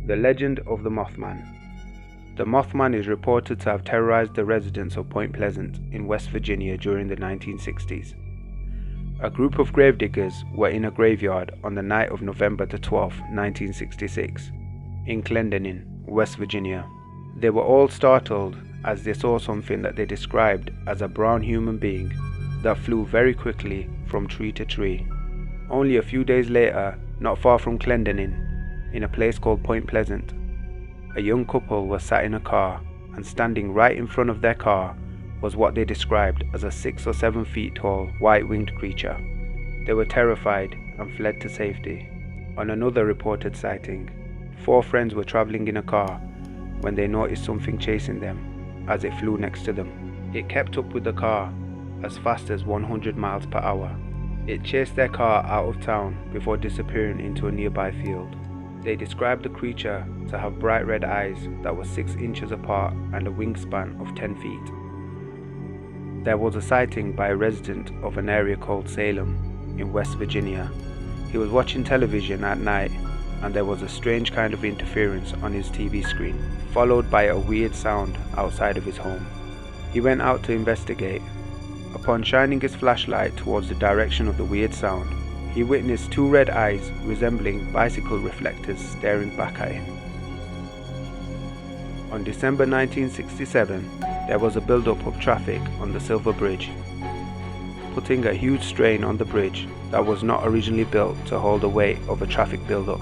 The legend of the Mothman. The Mothman is reported to have terrorized the residents of Point Pleasant in West Virginia during the 1960s. A group of gravediggers were in a graveyard on the night of November 12, 1966, in Clendenin, West Virginia. They were all startled as they saw something that they described as a brown human being that flew very quickly from tree to tree. Only a few days later, not far from Clendenin, in a place called Point Pleasant, a young couple was sat in a car, and standing right in front of their car was what they described as a 6 or 7 feet tall white-winged creature. They were terrified and fled to safety. On another reported sighting, 4 friends were traveling in a car when they noticed something chasing them as it flew next to them. It kept up with the car as fast as 100 miles per hour. It chased their car out of town before disappearing into a nearby field. They described the creature to have bright red eyes that were 6 inches apart and a wingspan of 10 feet. There was a sighting by a resident of an area called Salem in West Virginia. He was watching television at night and there was a strange kind of interference on his TV screen, followed by a weird sound outside of his home. He went out to investigate. Upon shining his flashlight towards the direction of the weird sound, he witnessed 2 red eyes resembling bicycle reflectors staring back at him. On December 1967, there was a build-up of traffic on the Silver Bridge, putting a huge strain on the bridge that was not originally built to hold the weight of a traffic build-up.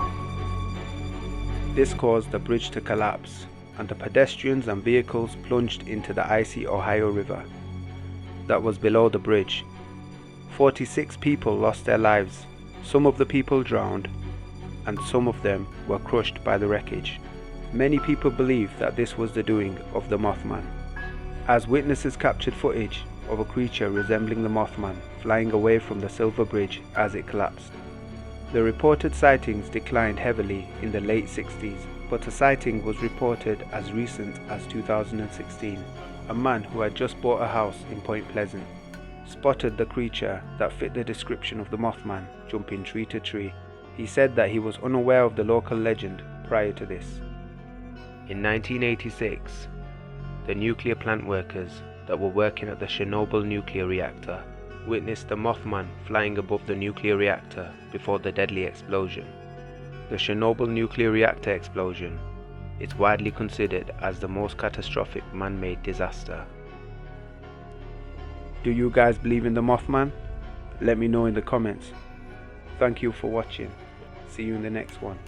This caused the bridge to collapse, and the pedestrians and vehicles plunged into the icy Ohio River that was below the bridge. 46 people lost their lives. Some of the people drowned, and some of them were crushed by the wreckage. Many people believe that this was the doing of the Mothman, as witnesses captured footage of a creature resembling the Mothman flying away from the Silver Bridge as it collapsed. The reported sightings declined heavily in the late 60s, but a sighting was reported as recent as 2016. A man who had just bought a house in Point Pleasant spotted the creature that fit the description of the Mothman jumping tree to tree. He said that he was unaware of the local legend prior to this. In 1986, the nuclear plant workers that were working at the Chernobyl nuclear reactor witnessed the Mothman flying above the nuclear reactor before the deadly explosion. The Chernobyl nuclear reactor explosion is widely considered as the most catastrophic man-made disaster. Do you guys believe in the Mothman? Let me know in the comments. Thank you for watching. See you in the next one.